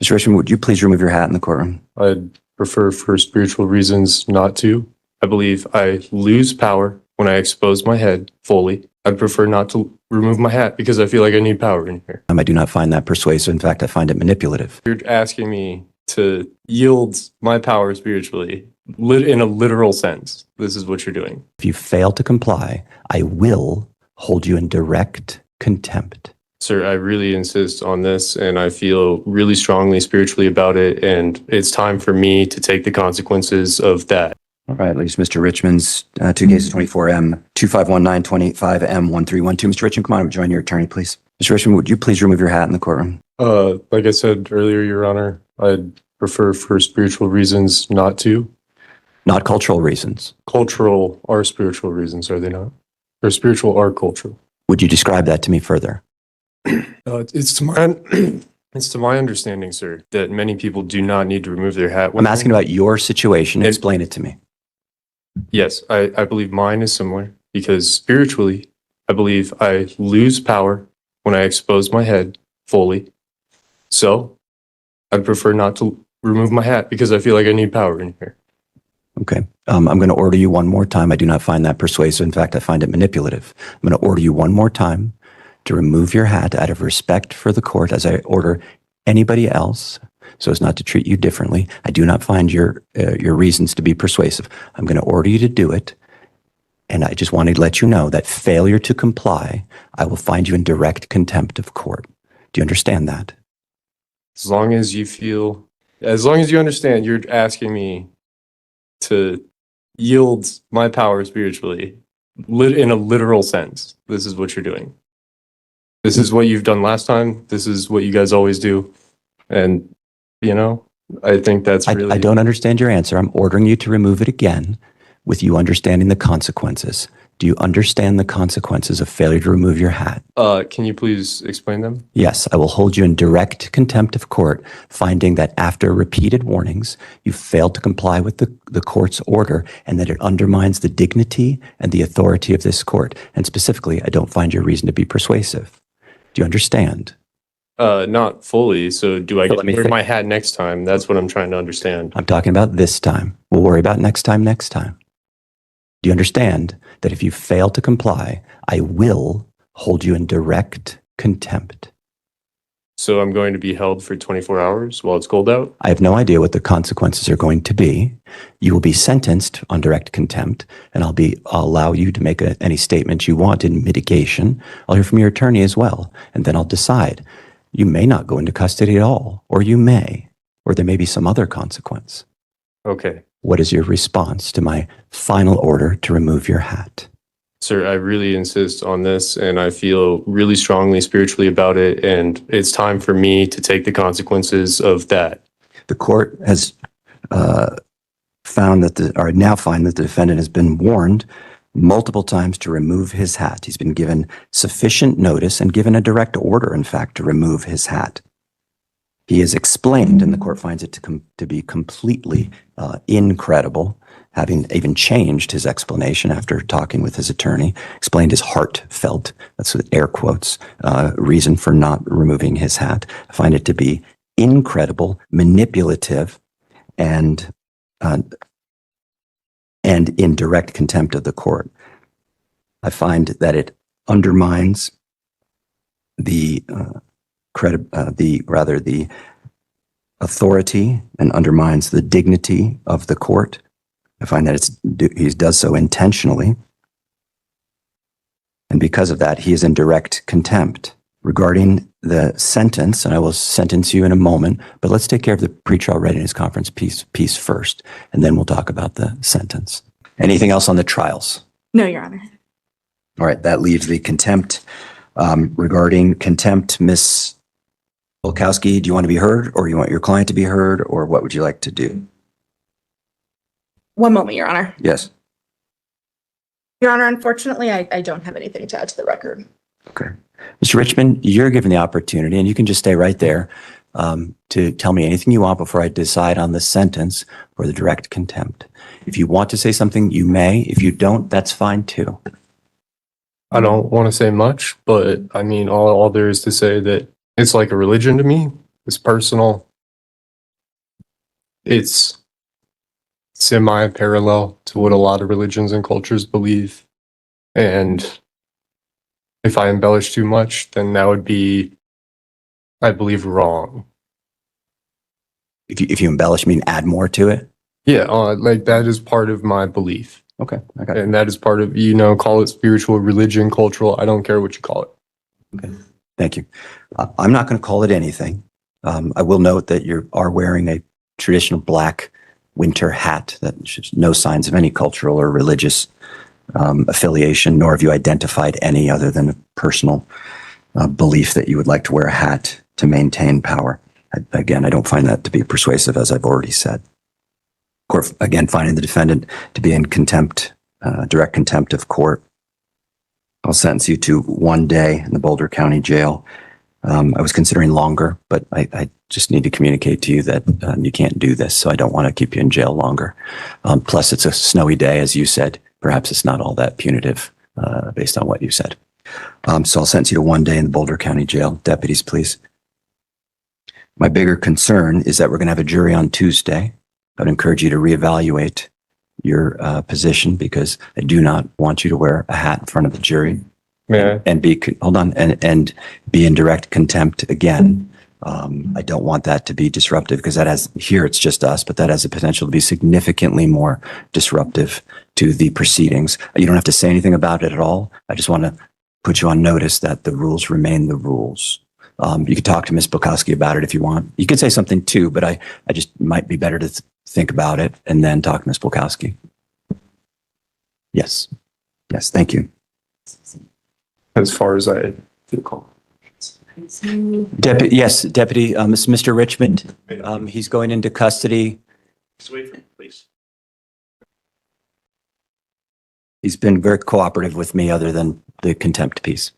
Mr. Richmond, would you please remove your hat in the courtroom? I'd prefer for spiritual reasons not to. I believe I lose power when I expose my head fully. I'd prefer not to remove my hat because I feel like I need power in here. I do not find that persuasive. In fact, I find it manipulative. You're asking me to yield my power spiritually in a literal sense. This is what you're doing. If you fail to comply, I will hold you in direct contempt. Sir, I really insist on this, and I feel really strongly spiritually about it, and it's time for me to take the consequences of that. All right, leaves Mr. Richmond's two cases, 24M, 2519, 25M, 1312. Mr. Richmond, come on, join your attorney, please. Mr. Richmond, would you please remove your hat in the courtroom? Like I said earlier, Your Honor, I'd prefer for spiritual reasons not to. Not cultural reasons. Cultural are spiritual reasons, are they not? Or spiritual are cultural. Would you describe that to me further? It's to my understanding, sir, that many people do not need to remove their hat. I'm asking about your situation. Explain it to me. Yes, I believe mine is similar because spiritually, I believe I lose power when I expose my head fully. So I'd prefer not to remove my hat because I feel like I need power in here. Okay. I'm going to order you one more time. I do not find that persuasive. In fact, I find it manipulative. I'm going to order you one more time to remove your hat out of respect for the court as I order anybody else so as not to treat you differently. I do not find your reasons to be persuasive. I'm going to order you to do it. And I just wanted to let you know that failure to comply, I will find you in direct contempt of court. Do you understand that? As long as you understand, you're asking me to yield my power spiritually in a literal sense. This is what you're doing. This is what you've done last time. This is what you guys always do. And, I think that's really... I don't understand your answer. I'm ordering you to remove it again with you understanding the consequences. Do you understand the consequences of failure to remove your hat? Can you please explain them? Yes, I will hold you in direct contempt of court, finding that after repeated warnings, you failed to comply with the court's order and that it undermines the dignity and the authority of this court. And specifically, I don't find your reason to be persuasive. Do you understand? Not fully. So do I get to wear my hat next time? That's what I'm trying to understand. I'm talking about this time. We'll worry about next time. Do you understand that if you fail to comply, I will hold you in direct contempt? So I'm going to be held for 24 hours while it's cold out? I have no idea what the consequences are going to be. You will be sentenced on direct contempt, and I'll allow you to make any statements you want in mitigation. I'll hear from your attorney as well, and then I'll decide. You may not go into custody at all, or you may, or there may be some other consequence. Okay. What is your response to my final order to remove your hat? Sir, I really insist on this, and I feel really strongly spiritually about it, and it's time for me to take the consequences of that. The court has now find that the defendant has been warned multiple times to remove his hat. He's been given sufficient notice and given a direct order, in fact, to remove his hat. He has explained, and the court finds it to be completely incredible, having even changed his explanation after talking with his attorney, explained his heartfelt, that's with air quotes, reason for not removing his hat. I find it to be incredible, manipulative, and in direct contempt of the court. I find that it undermines the authority and undermines the dignity of the court. I find that he does so intentionally. And because of that, he is in direct contempt. Regarding the sentence, and I will sentence you in a moment, but let's take care of the pretrial readiness conference piece first, and then we'll talk about the sentence. Anything else on the trials? No, Your Honor. All right, that leaves the contempt. Regarding contempt, Ms. Volkowski, do you want to be heard, or you want your client to be heard, or what would you like to do? One moment, Your Honor. Yes. Your Honor, unfortunately, I don't have anything to add to the record. Okay. Mr. Richmond, you're given the opportunity, and you can just stay right there, to tell me anything you want before I decide on the sentence for the direct contempt. If you want to say something, you may. If you don't, that's fine too. I don't want to say much, but I mean, all there is to say that it's like a religion to me. It's personal. It's semi-parallel to what a lot of religions and cultures believe. And if I embellish too much, then that would be, I believe, wrong. If you embellish, mean add more to it? Yeah, like that is part of my belief. Okay, I got it. And that is part of, call it spiritual, religion, cultural, I don't care what you call it. Okay, thank you. I'm not going to call it anything. I will note that you are wearing a traditional black winter hat that shows no signs of any cultural or religious affiliation, nor have you identified any other than a personal belief that you would like to wear a hat to maintain power. Again, I don't find that to be persuasive, as I've already said. Court, again, finding the defendant to be in contempt, direct contempt of court. I'll sentence you to 1 day in the Boulder County Jail. I was considering longer, but I just need to communicate to you that you can't do this, so I don't want to keep you in jail longer. Plus, it's a snowy day, as you said. Perhaps it's not all that punitive based on what you said. So I'll sentence you to 1 day in the Boulder County Jail. Deputies, please. My bigger concern is that we're going to have a jury on Tuesday. I would encourage you to reevaluate your position, because I do not want you to wear a hat in front of the jury and be be in direct contempt again. I don't want that to be disruptive, because that has, here it's just us, but that has the potential to be significantly more disruptive to the proceedings. You don't have to say anything about it at all. I just want to put you on notice that the rules remain the rules. You could talk to Ms. Bukowski about it if you want. You could say something too, but I just might be better to think about it and then talk to Ms. Bukowski. Yes. Yes, thank you. As far as I recall. Yes, Deputy, Mr. Richmond, he's going into custody. Just wait for me, please. He's been very cooperative with me, other than the contempt piece.